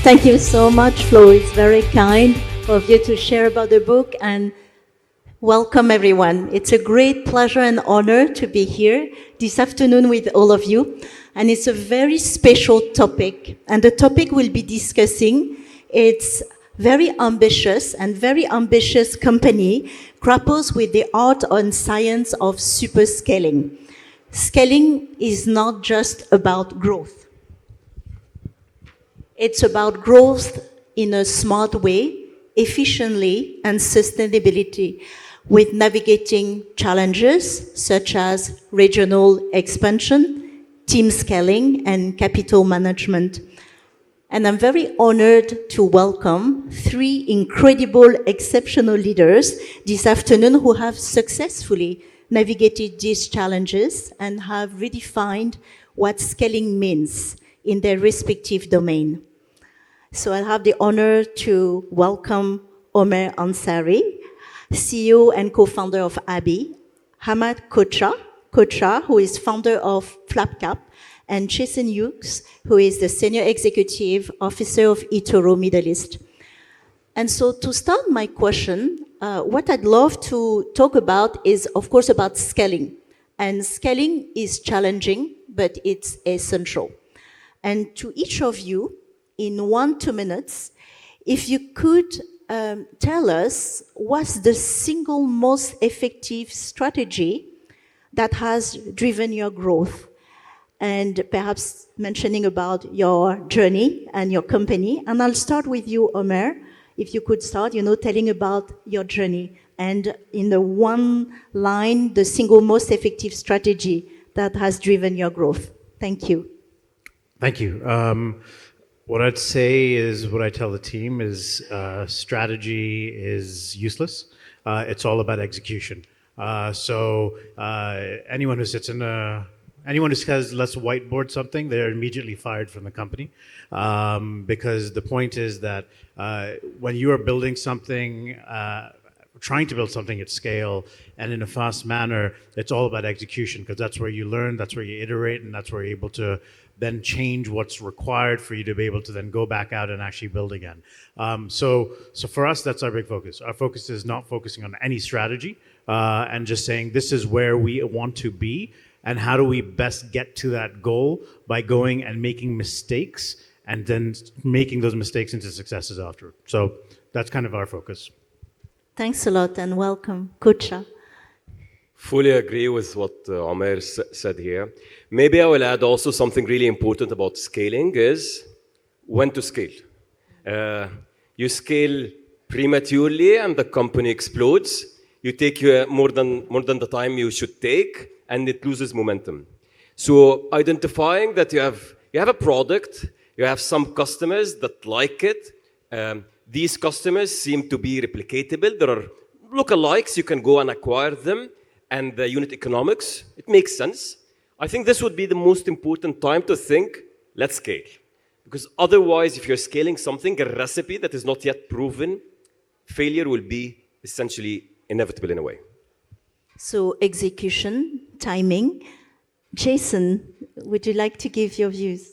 Thank you so much, Flo. It's very kind of you to share about the book, and welcome everyone. It's a great pleasure and honor to be here this afternoon with all of you. And it's a very special topic. And the topic we'll be discussing, it's very ambitious, and very ambitious company grapples with the art and science of superscaling. Scaling is not just about growth. It's about growth in a smart way, efficiently, and sustainability, with navigating challenges such as regional expansion, team scaling, and capital management. And I'm very honored to welcome three incredible, exceptional leaders this afternoon who have successfully navigated these challenges and have redefined what scaling means in their respective domain. So I have the honor to welcome Omer Ansari, CEO and co-founder of Abby, Hamad Kocha, who is founder of FlapCap, and Jason Hughes, who is the Senior Executive Officer of eToro Middle East. And so to start my question, what I'd love to talk about is, of course, about scaling. And scaling is challenging, but it's essential. And to each of you, in 1-2 minutes, if you could tell us what's the single most effective strategy that has driven your growth, and perhaps mentioning about your journey and your company. And I'll start with you, Omer. If you could start, telling about your journey, and in the one line, the single most effective strategy that has driven your growth. Thank you. Thank you. What I'd say is, what I tell the team is, strategy is useless. It's all about execution. So anyone who says let's whiteboard something, they're immediately fired from the company, because the point is that when you are building something, trying to build something at scale and in a fast manner, it's all about execution, because that's where you learn, that's where you iterate, and that's where you're able to then change what's required for you to be able to then go back out and actually build again. So for us, that's our big focus. Our focus is not focusing on any strategy and just saying this is where we want to be, and how do we best get to that goal by going and making mistakes and then making those mistakes into successes after. So that's kind of our focus. Thanks a lot, and welcome. Kocha. Fully agree with what Omer said here. Maybe I will add also something really important about scaling is when to scale. You scale prematurely and the company explodes. You take more than the time you should take, and it loses momentum. So identifying that you have a product, you have some customers that like it. These customers seem to be replicatable. There are lookalikes, you can go and acquire them, and the unit economics, it makes sense. I think this would be the most important time to think, let's scale. Because otherwise, if you're scaling something, a recipe that is not yet proven, failure will be essentially inevitable in a way. So execution, timing. Jason, would you like to give your views?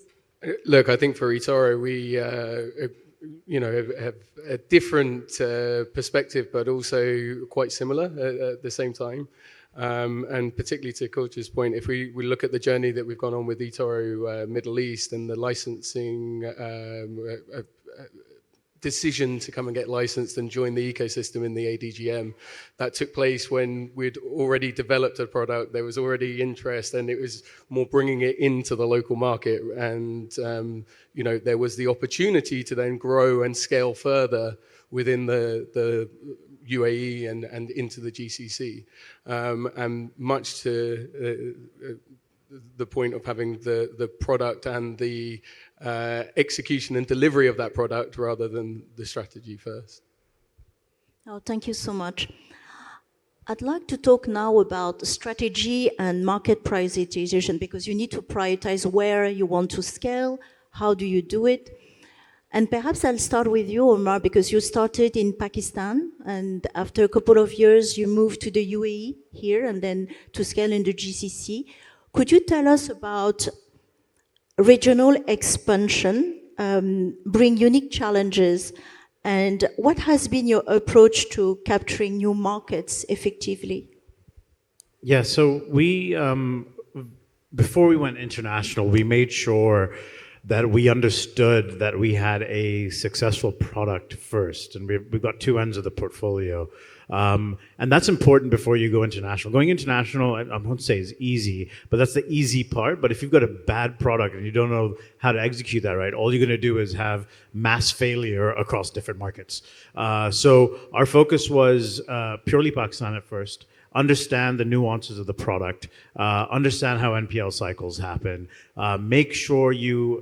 Look, I think for eToro, we have a different perspective, but also quite similar at the same time. And particularly to Kocha's point, if we look at the journey that we've gone on with eToro Middle East and the licensing decision to come and get licensed and join the ecosystem in the ADGM, that took place when we'd already developed a product, there was already interest, and it was more bringing it into the local market. And there was the opportunity to then grow and scale further within the UAE and into the GCC. And much to the point of having the product and the execution and delivery of that product rather than the strategy first. Oh, thank you so much. I'd like to talk now about strategy and market prioritization, because you need to prioritize where you want to scale, how do you do it. And perhaps I'll start with you, Omar, because you started in Pakistan, and after a couple of years, you moved to the UAE here, and then to scale in the GCC. Could you tell us about regional expansion bring unique challenges. And what has been your approach to capturing new markets effectively? Yeah, so we, before we went international, we made sure that we understood that we had a successful product first. And we've got two ends of the portfolio. And that's important before you go international. Going international, I won't say is easy, but that's the easy part. But if you've got a bad product and you don't know how to execute that right, all you're going to do is have mass failure across different markets. So our focus was purely Pakistan at first. Understand the nuances of the product, understand how NPL cycles happen, make sure you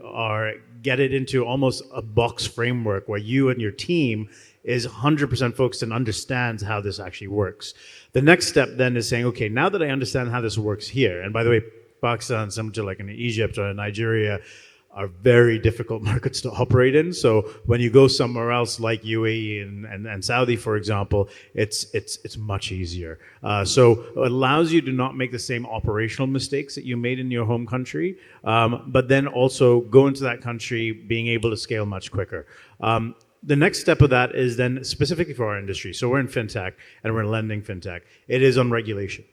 get it into almost a box framework where you and your team is 100% focused and understands how this actually works. The next step then is saying, okay, now that I understand how this works here, and by the way, Pakistan, similar like in Egypt or in Nigeria, are very difficult markets to operate in. So when you go somewhere else like UAE and Saudi, for example, it's much easier. So it allows you to not make the same operational mistakes that you made in your home country, but then also go into that country being able to scale much quicker. The next step of that is then specifically for our industry. So we're in fintech and we're in lending fintech. It is on regulation.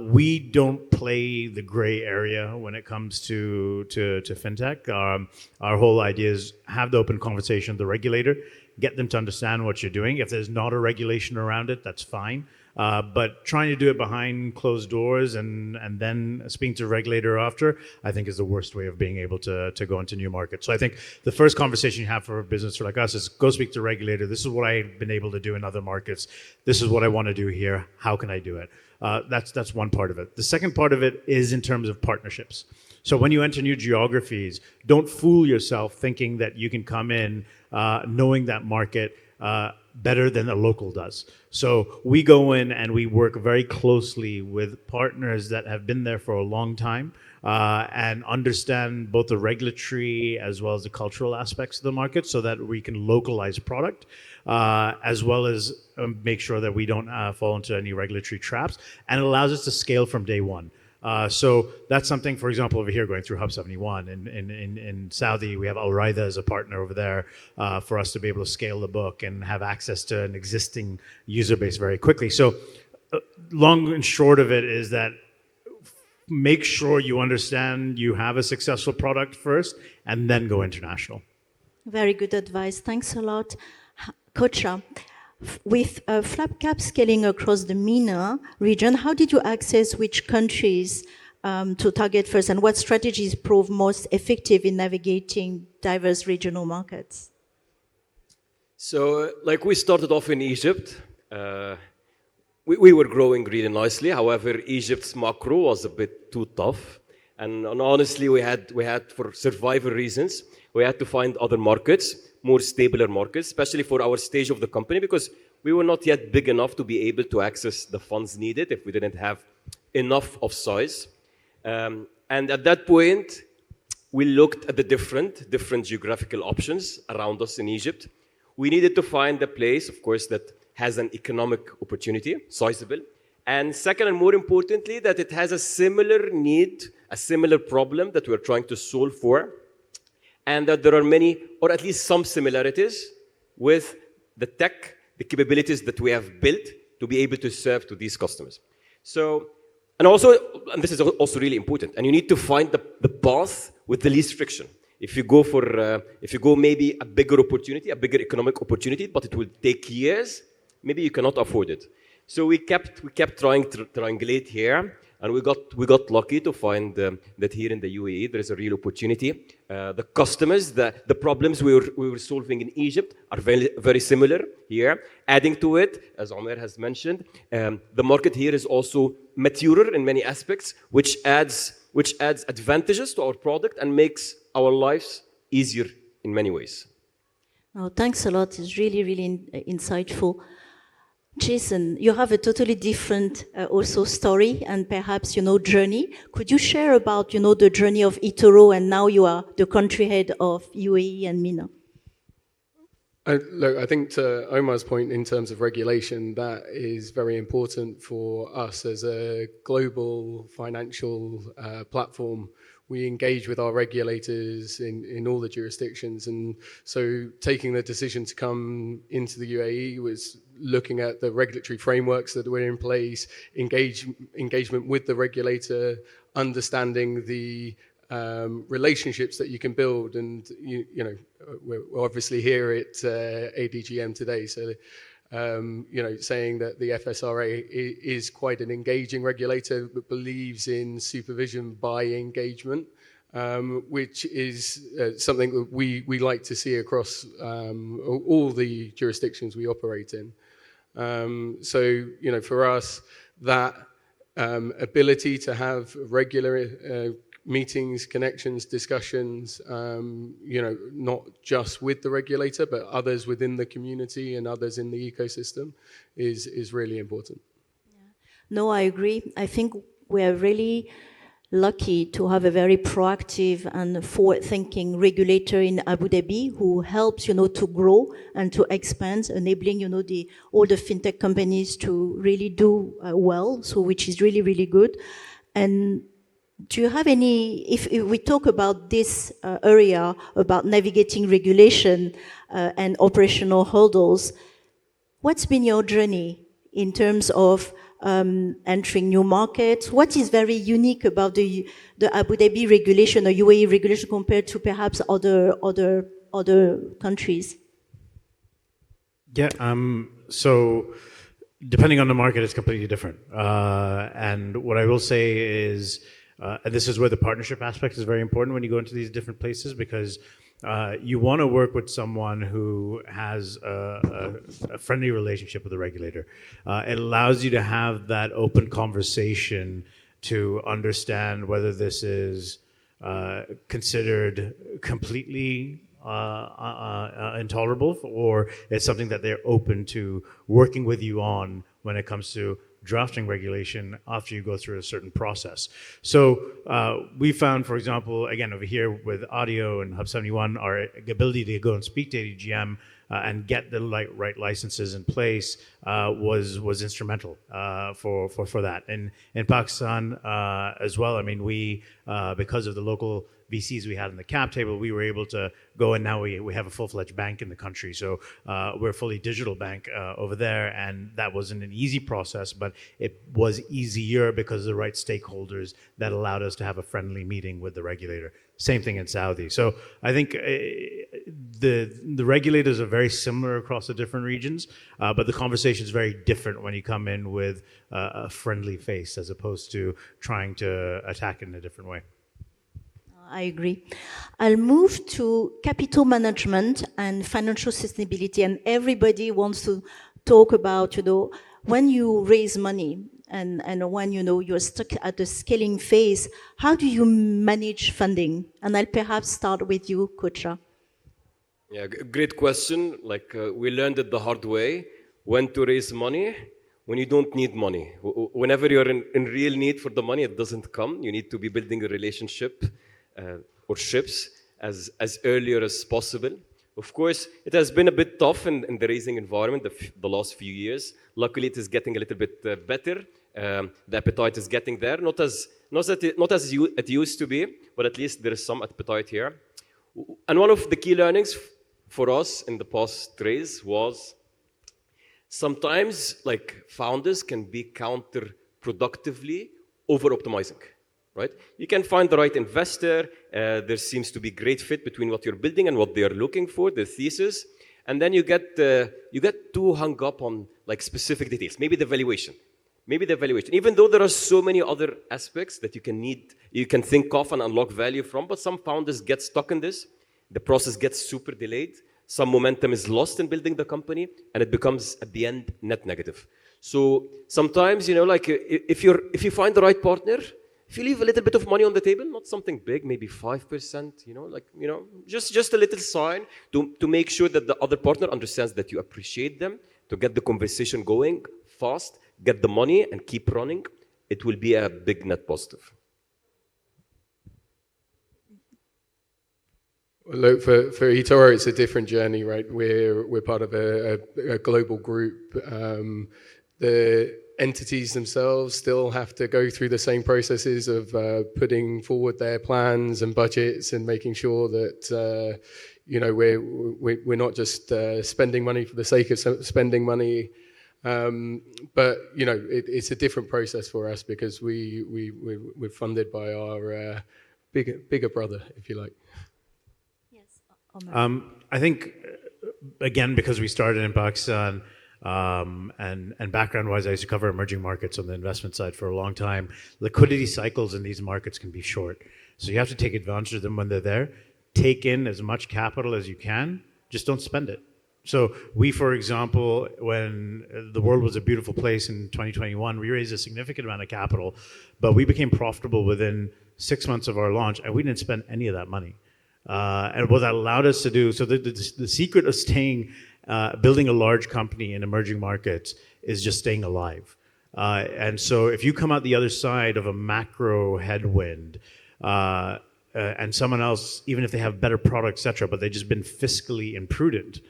We don't play the gray area when it comes to fintech. Our whole idea is have the open conversation with the regulator, get them to understand what you're doing. If there's not a regulation around it, that's fine. But trying to do it behind closed doors and then speaking to a regulator after, I think is the worst way of being able to go into new markets. So I think the first conversation you have for a business like us is go speak to a regulator. This is what I've been able to do in other markets. This is what I want to do here. How can I do it? That's one part of it. The second part of it is in terms of partnerships. So when you enter new geographies, don't fool yourself thinking that you can come in knowing that market better than a local does. So we go in and we work very closely with partners that have been there for a long time and understand both the regulatory as well as the cultural aspects of the market so that we can localize product as well as make sure that we don't fall into any regulatory traps, and it allows us to scale from day one. So that's something, for example, over here going through Hub 71 in Saudi, we have Al Raida as a partner over there for us to be able to scale the book and have access to an existing user base very quickly. So long and short of it is that make sure you understand you have a successful product first and then go international. Very good advice. Thanks a lot. Kocha, with FlapCap scaling across the MENA region, how did you access which countries to target first, and what strategies prove most effective in navigating diverse regional markets? So, like we started off in Egypt, we were growing really nicely. However, Egypt's macro was a bit too tough, and honestly, we had for survival reasons, we had to find other markets, more stabler markets, especially for our stage of the company, because we were not yet big enough to be able to access the funds needed if we didn't have enough of size. And at that point, we looked at the different geographical options around us in Egypt. We needed to find a place, of course, that has an economic opportunity, sizable, and second and more importantly, that it has a similar need, a similar problem that we're trying to solve for, and that there are many, or at least some similarities with the tech, the capabilities that we have built to be able to serve to these customers. So, and this is also really important, and you need to find the path with the least friction. If you go maybe a bigger opportunity, a bigger economic opportunity, but it will take years, maybe you cannot afford it. So we kept trying to triangulate here, and we got lucky to find that here in the UAE there is a real opportunity. The customers, the problems we were solving in Egypt are very, very similar here. Adding to it, as Omer has mentioned, the market here is also maturer in many aspects, which adds advantages to our product and makes our lives easier in many ways. Oh, thanks a lot. It's really, really insightful. Jason, you have a totally different also story and perhaps, journey. Could you share about, the journey of eToro, and now you are the country head of UAE and MENA? Look, I think to Omar's point in terms of regulation, that is very important for us as a global financial platform. we engage with our regulators in all the jurisdictions. And so taking the decision to come into the UAE was looking at the regulatory frameworks that were in place, engagement with the regulator, understanding the relationships that you can build. And, you know, we're obviously here at ADGM today. So, you know, saying that the FSRA is quite an engaging regulator that believes in supervision by engagement, which is something that we like to see across all the jurisdictions we operate in. So, you know, for us, that ability to have regular meetings, connections, discussions, you know, not just with the regulator, but others within the community and others in the ecosystem is really important. No, I agree. I think we are really lucky to have a very proactive and forward-thinking regulator in Abu Dhabi who helps, you know, to grow and to expand, enabling, you know, all the fintech companies to really do well, so which is really, really good. And do you have any, if we talk about this area, about navigating regulation and operational hurdles, what's been your journey in terms of entering new markets? What is very unique about the Abu Dhabi regulation or UAE regulation compared to perhaps other countries? Yeah, so depending on the market, it's completely different. And what I will say is, and this is where the partnership aspect is very important when you go into these different places, because you want to work with someone who has a friendly relationship with the regulator. It allows you to have that open conversation to understand whether this is considered completely intolerable, or it's something that they're open to working with you on when it comes to drafting regulation after you go through a certain process. So we found, for example, again, over here with Audio and Hub 71, our ability to go and speak to ADGM and get the right licenses in place was instrumental for that. And in Pakistan as well, I mean, we, because of the local VCs we had in the cap table, we were able to go, and now we have a full-fledged bank in the country. So we're a fully digital bank over there, and that wasn't an easy process, but it was easier because of the right stakeholders that allowed us to have a friendly meeting with the regulator. Same thing in Saudi. So I think the regulators are very similar across the different regions, but the conversation is very different when you come in with a friendly face as opposed to trying to attack it in a different way. I agree. I'll move to capital management and financial sustainability. And everybody wants to talk about, you know, when you raise money and when, you know, you're stuck at the scaling phase, how do you manage funding? And I'll perhaps start with you, Kocha. Yeah, great question. Like we learned it the hard way, when to raise money when you don't need money. Whenever you're in real need for the money, it doesn't come. You need to be building a relationship or ships as earlier as possible. Of course, it has been a bit tough in the raising environment the last few years. Luckily, it is getting a little bit better. The appetite is getting there, not as it used to be, but at least there is some appetite here. And one of the key learnings for us in the past raise was sometimes like founders can be counterproductively over-optimizing. Right? You can find the right investor. There seems to be great fit between what you're building and what they are looking for, the thesis, and then you get too hung up on like specific details. Maybe the valuation. Even though there are so many other aspects that you can think of and unlock value from, but some founders get stuck in this. The process gets super delayed. Some momentum is lost in building the company, and it becomes at the end net negative. So sometimes, you know, like if you find the right partner. If you leave a little bit of money on the table, not something big, maybe 5%, you know, like, you know, just a little sign to make sure that the other partner understands that you appreciate them, to get the conversation going fast, get the money and keep running, it will be a big net positive. Look, for eToro, it's a different journey, right? We're part of a global group. The entities themselves still have to go through the same processes of putting forward their plans and budgets and making sure that we're not just spending money for the sake of spending money. But it's a different process for us because we're funded by our bigger brother, if you like. Yes, Omar. I think, again, because we started in Pakistan, and background-wise, I used to cover emerging markets on the investment side for a long time. Liquidity cycles in these markets can be short. So you have to take advantage of them when they're there. Take in as much capital as you can, just don't spend it. So we, for example, when the world was a beautiful place in 2021, we raised a significant amount of capital, but we became profitable within 6 months of our launch, and we didn't spend any of that money. And what that allowed us to do, so the secret of building a large company in emerging markets is just staying alive. And so if you come out the other side of a macro headwind, and someone else, even if they have better products, et cetera, but they've just been fiscally imprudent,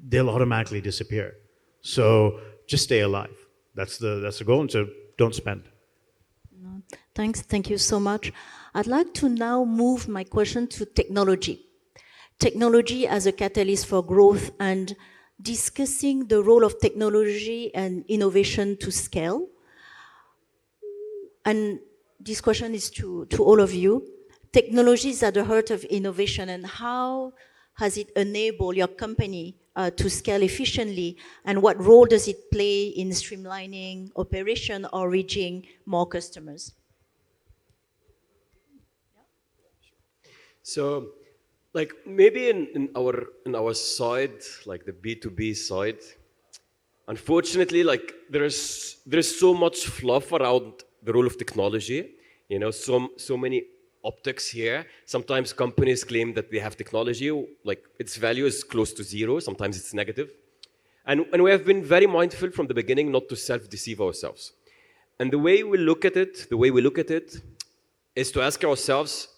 they'll automatically disappear. So just stay alive. That's the goal, and so don't spend. Thanks. Thank you so much. I'd like to now move my question to technology. Technology as a catalyst for growth and discussing the role of technology and innovation to scale. And this question is to all of you. Technology is at the heart of innovation, and how has it enabled your company to scale efficiently, and what role does it play in streamlining operation or reaching more customers? So, like maybe in our side, like the B2B side, unfortunately, like there's so much fluff around the role of technology. So many optics here. Sometimes companies claim that they have technology, like its value is close to zero. Sometimes it's negative, and we have been very mindful from the beginning not to self-deceive ourselves. And the way we look at it, is to ask ourselves,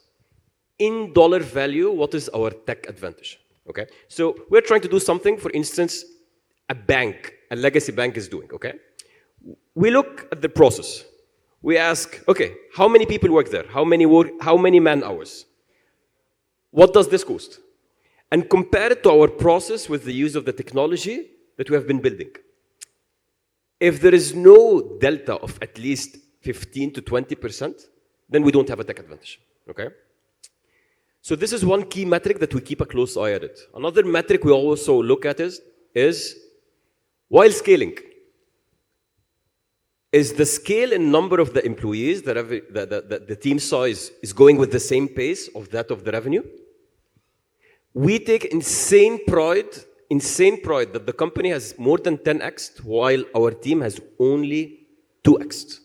in dollar value, what is our tech advantage? Okay, so we're trying to do something, for instance, a legacy bank is doing, okay? We look at the process. We ask, okay, how many people work there? How many man hours? What does this cost? And compare it to our process with the use of the technology that we have been building. If there is no delta of at least 15 to 20%, then we don't have a tech advantage, okay? So this is one key metric that we keep a close eye at it. Another metric we also look at is while scaling, is the scale and number of the employees, the team size is going with the same pace of that of the revenue? We take insane pride that the company has more than 10x while our team has only 2x.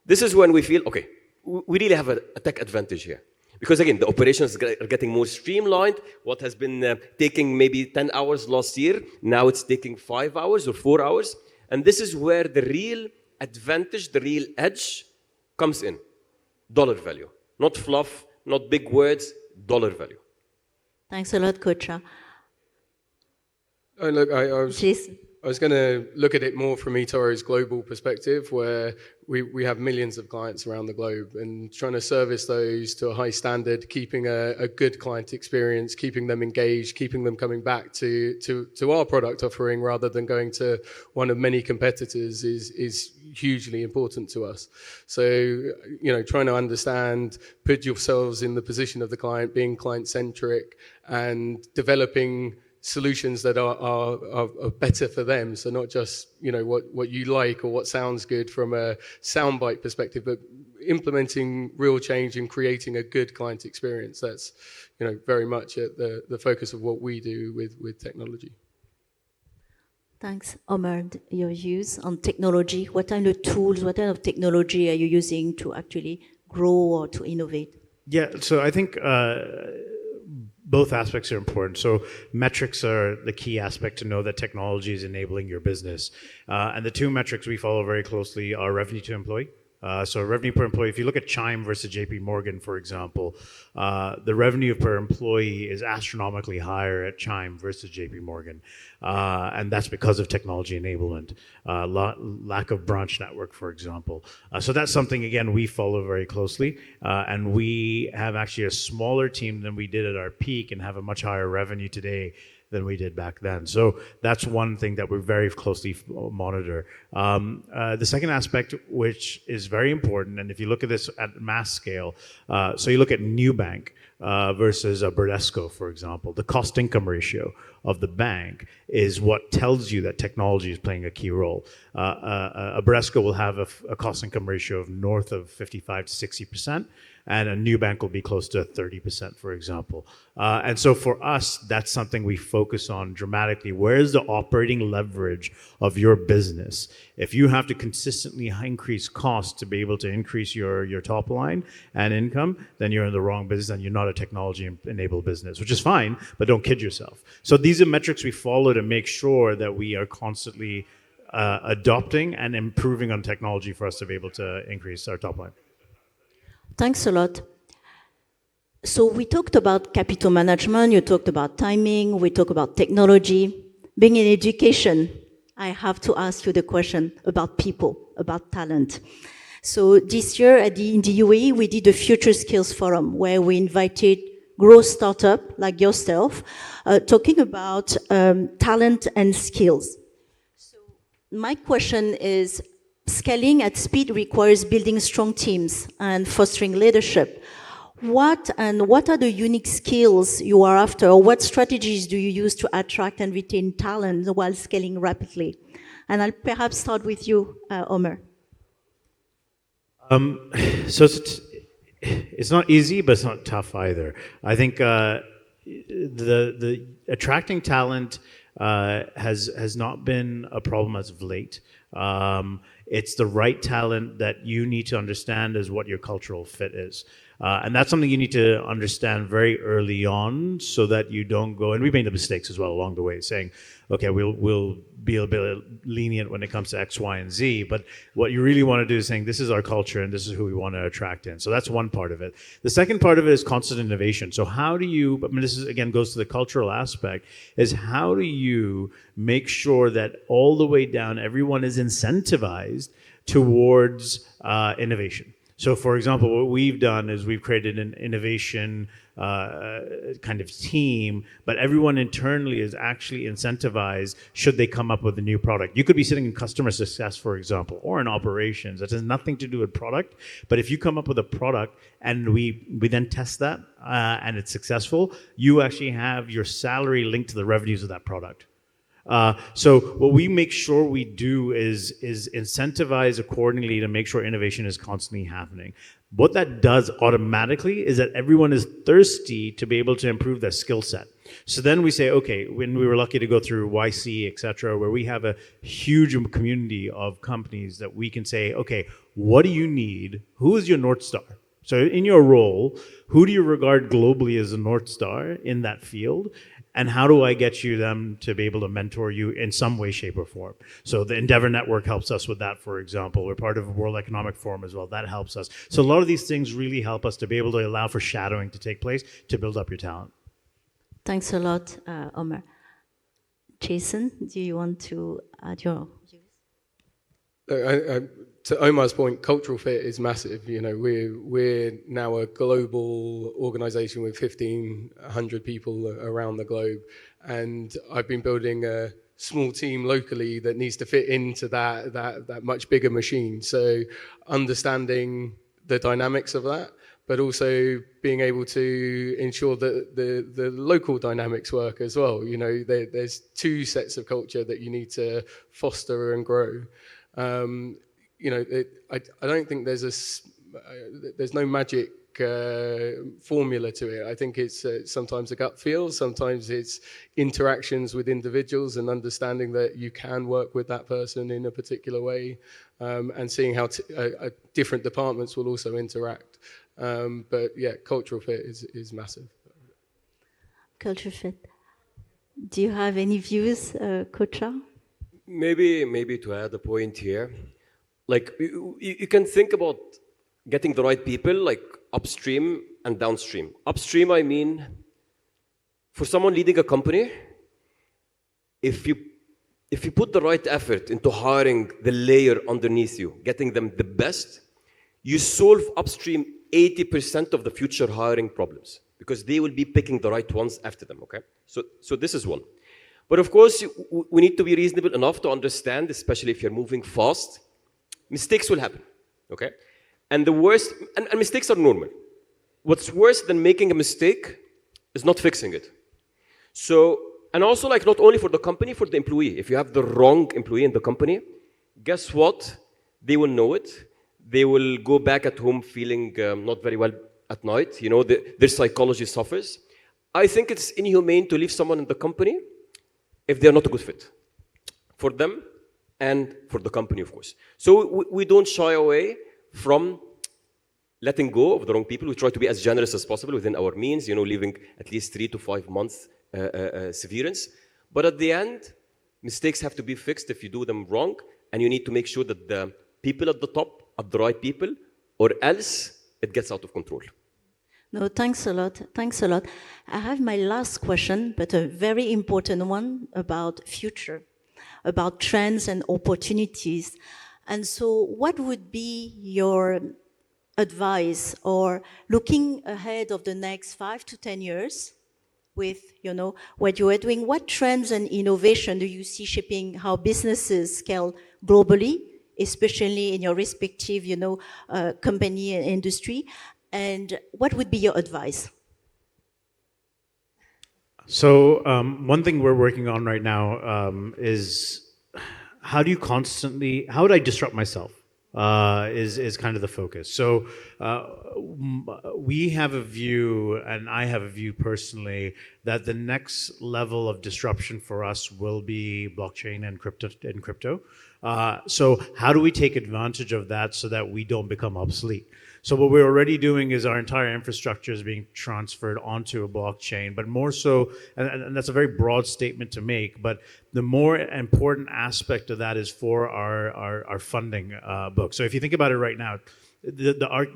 This is when we feel, okay, we really have a tech advantage here. Because again, the operations are getting more streamlined. What has been taking maybe 10 hours last year, now it's taking 5 hours or 4 hours. And this is where the real advantage, the real edge comes in. Dollar value. Not fluff, not big words, dollar value. Thanks a lot, Kocha. Oh, look, Jason. I was going to look at it more from eToro's global perspective, where we have millions of clients around the globe, and trying to service those to a high standard, keeping a good client experience, keeping them engaged, keeping them coming back to our product offering rather than going to one of many competitors is hugely important to us. So, trying to understand, put yourselves in the position of the client, being client-centric, and developing solutions that are better for them. So not just what you like or what sounds good from a soundbite perspective, but implementing real change and creating a good client experience. That's very much at the focus of what we do with technology. Thanks, Omar. Your views on technology. What kind of tools, what kind of technology are you using to actually grow or to innovate? Yeah, so I think both aspects are important. So metrics are the key aspect to know that technology is enabling your business. And the two metrics we follow very closely are revenue to employee So revenue per employee, if you look at Chime versus JP Morgan, for example, the revenue per employee is astronomically higher at Chime versus JP Morgan. And that's because of technology enablement, lack of branch network, for example. So that's something, again, we follow very closely. And we have actually a smaller team than we did at our peak and have a much higher revenue today than we did back then. So that's one thing that we very closely monitor. The second aspect, which is very important, and if you look at this at mass scale, so you look at Nubank versus a Bradesco, for example, the cost-income ratio of the bank is what tells you that technology is playing a key role. A Bradesco will have a cost-income ratio of north of 55 to 60%, and a new bank will be close to 30%, for example. And so for us, that's something we focus on dramatically. Where is the operating leverage of your business? If you have to consistently increase costs to be able to increase your top line and income, then you're in the wrong business and you're not a technology-enabled business, which is fine, but don't kid yourself. So these are metrics we follow to make sure that we are constantly adopting and improving on technology for us to be able to increase our top line. Thanks a lot. So we talked about capital management, you talked about timing, we talked about technology. Being in education, I have to ask you the question about people, about talent. So this year in the UAE, we did a Future Skills Forum where we invited growth startup like yourself, talking about talent and skills. So my question is, scaling at speed requires building strong teams and fostering leadership. What are the unique skills you are after, or what strategies do you use to attract and retain talent while scaling rapidly? And I'll perhaps start with you, Omer. So it's not easy, but it's not tough either. I think the attracting talent has not been a problem as of late. It's the right talent that you need to understand is what your cultural fit is. And that's something you need to understand very early on so that you don't go, and we made the mistakes as well along the way, saying, okay, we'll be a bit lenient when it comes to X, Y, and Z, but what you really want to do is saying, this is our culture and this is who we want to attract in. So that's one part of it. The second part of it is constant innovation. So how do you, I mean, this is, again, goes to the cultural aspect, is how do you make sure that all the way down, everyone is incentivized towards innovation? So, for example, what we've done is we've created an innovation kind of team, but everyone internally is actually incentivized should they come up with a new product. You could be sitting in customer success, for example, or in operations. That has nothing to do with product, but if you come up with a product and we then test that and it's successful, you actually have your salary linked to the revenues of that product. So what we make sure we do is incentivize accordingly to make sure innovation is constantly happening. What that does automatically is that everyone is thirsty to be able to improve their skill set. So then we say, okay, when we were lucky to go through YC, et cetera, where we have a huge community of companies that we can say, okay, what do you need? Who is your North Star? So in your role, who do you regard globally as a North Star in that field? And how do I get them to be able to mentor you in some way, shape, or form? So the Endeavor Network helps us with that, for example. We're part of the World Economic Forum as well. That helps us. So a lot of these things really help us to be able to allow for shadowing to take place to build up your talent. Thanks a lot, Omer. Jason, do you want to add your views? To Omar's point, cultural fit is massive. You know, we're now a global organization with 1,500 people around the globe, and I've been building a small team locally that needs to fit into that much bigger machine. So understanding the dynamics of that, but also being able to ensure that the local dynamics work as well. You know, there's two sets of culture that you need to foster and grow. You know, I don't think there's no magic formula to it. I think it's sometimes a gut feel, sometimes it's interactions with individuals and understanding that you can work with that person in a particular way, and seeing how different departments will also interact. But yeah, cultural fit is massive. Culture fit. Do you have any views, Kocha? Maybe to add a point here. like you can think about getting the right people, like upstream and downstream. Upstream, I mean, for someone leading a company, if you put the right effort into hiring the layer underneath you, getting them the best, you solve upstream 80% of the future hiring problems because they will be picking the right ones after them, okay? So this is one. But of course, we need to be reasonable enough to understand, especially if you're moving fast, mistakes will happen, okay? And the worst, and mistakes are normal. What's worse than making a mistake is not fixing it. So, and also like not only for the company, for the employee. If you have the wrong employee in the company, guess what? They will know it. They will go back at home feeling not very well at night. You know, their psychology suffers. I think it's inhumane to leave someone in the company if they're not a good fit for them and for the company, of course. So we don't shy away from letting go of the wrong people. We try to be as generous as possible within our means, you know, leaving at least 3 to 5 months severance. But at the end, mistakes have to be fixed if you do them wrong, and you need to make sure that the people at the top are the right people, or else it gets out of control. No, thanks a lot. Thanks a lot. I have my last question, but a very important one about future, about trends and opportunities. And so what would be your advice or looking ahead of the next 5 to 10 years with, you know, what you are doing, what trends and innovation do you see shaping how businesses scale globally, especially in your respective, you know, company and industry? And what would be your advice? So one thing we're working on right now is how would I disrupt myself? Is kind of the focus. So we have a view, and I have a view personally, that the next level of disruption for us will be blockchain and crypto. So how do we take advantage of that so that we don't become obsolete? So what we're already doing is our entire infrastructure is being transferred onto a blockchain, but more so, and that's a very broad statement to make, but the more important aspect of that is for our funding book. So if you think about it right now, our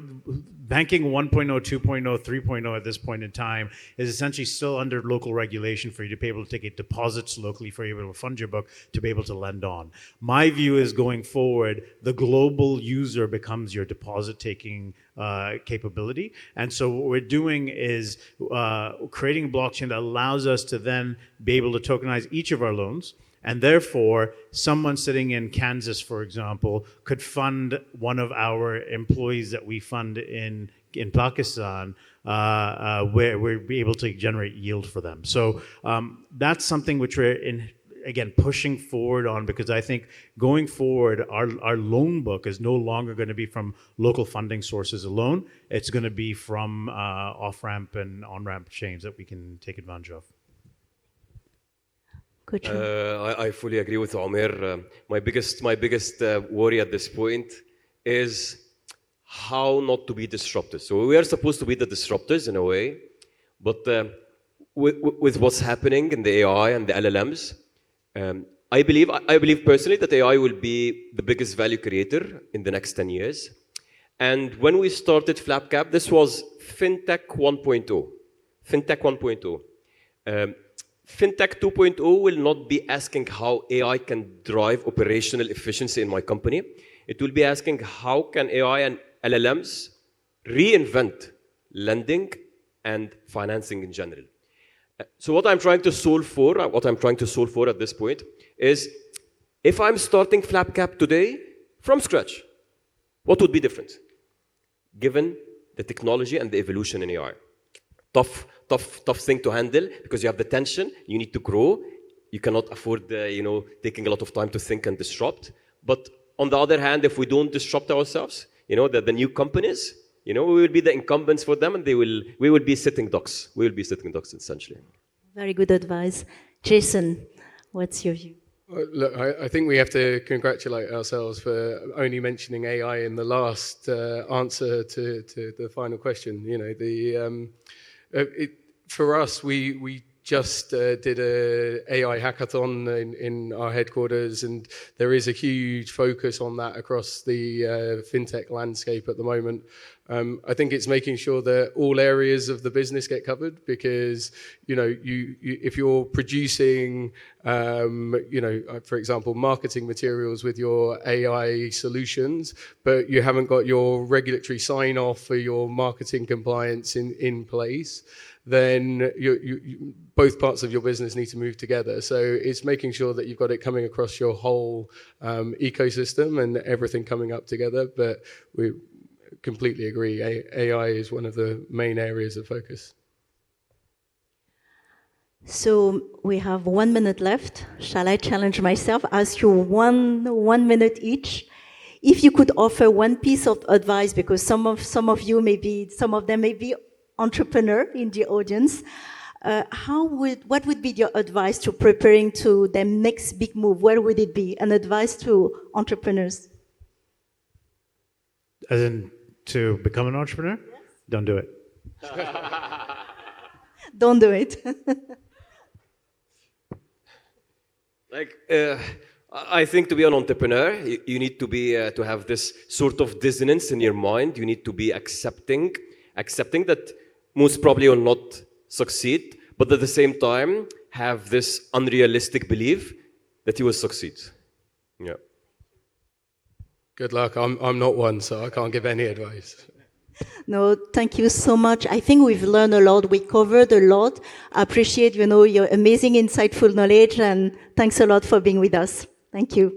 banking 1.0, 2.0, 3.0 at this point in time is essentially still under local regulation for you to be able to take deposits locally, for you to be able to fund your book, to be able to lend on. My view is going forward, the global user becomes your deposit taking capability. And so what we're doing is creating a blockchain that allows us to then be able to tokenize each of our loans. And therefore, someone sitting in Kansas, for example, could fund one of our employees that we fund in Pakistan, where we're able to generate yield for them. So that's something which we're again pushing forward on, because I think going forward, our loan book is no longer going to be from local funding sources alone. It's going to be from off-ramp and on-ramp chains that we can take advantage of. I fully agree with Omer. My biggest worry at this point is how not to be disrupted. So we are supposed to be the disruptors in a way, but with what's happening in the AI and the LLMs, I believe personally that AI will be the biggest value creator in the next 10 years. And when we started FlapCap, this was FinTech 1.0. FinTech 1.0. FinTech 2.0 will not be asking how AI can drive operational efficiency in my company. It will be asking how can AI and LLMs reinvent lending and financing in general. So what I'm trying to solve for at this point is, if I'm starting FlapCap today from scratch, what would be different given the technology and the evolution in AI? Tough thing to handle, because you have the tension, you need to grow, you cannot afford taking a lot of time to think and disrupt. But on the other hand, if we don't disrupt ourselves, the new companies, we will be the incumbents for them, and we will be sitting ducks. We will be sitting ducks, essentially. Very good advice. Jason, what's your view? Look, I think we have to congratulate ourselves for only mentioning AI in the last answer to the final question. For us, we just did a AI hackathon in our headquarters, and there is a huge focus on that across the fintech landscape at the moment. I think it's making sure that all areas of the business get covered, because if you're producing for example, marketing materials with your AI solutions, but you haven't got your regulatory sign off for your marketing compliance in place, then both parts of your business need to move together. So it's making sure that you've got it coming across your whole ecosystem and everything coming up together. But we completely agree, AI is one of the main areas of focus. So we have 1 minute left. Shall I challenge myself? Ask you one minute each. If you could offer one piece of advice, because some of them may be entrepreneur in the audience, what would be your advice to preparing to their next big move? Where would it be? An advice to entrepreneurs? As in to become an entrepreneur? Yes. Don't do it. Don't do it. I think to be an entrepreneur, you need to be to have this sort of dissonance in your mind. You need to be accepting that most probably you'll not succeed, but at the same time have this unrealistic belief that you will succeed. Yeah. Good luck. I'm not one, so I can't give any advice. No, thank you so much. I think we've learned a lot. We covered a lot. I appreciate, your amazing, insightful knowledge, and thanks a lot for being with us. Thank you.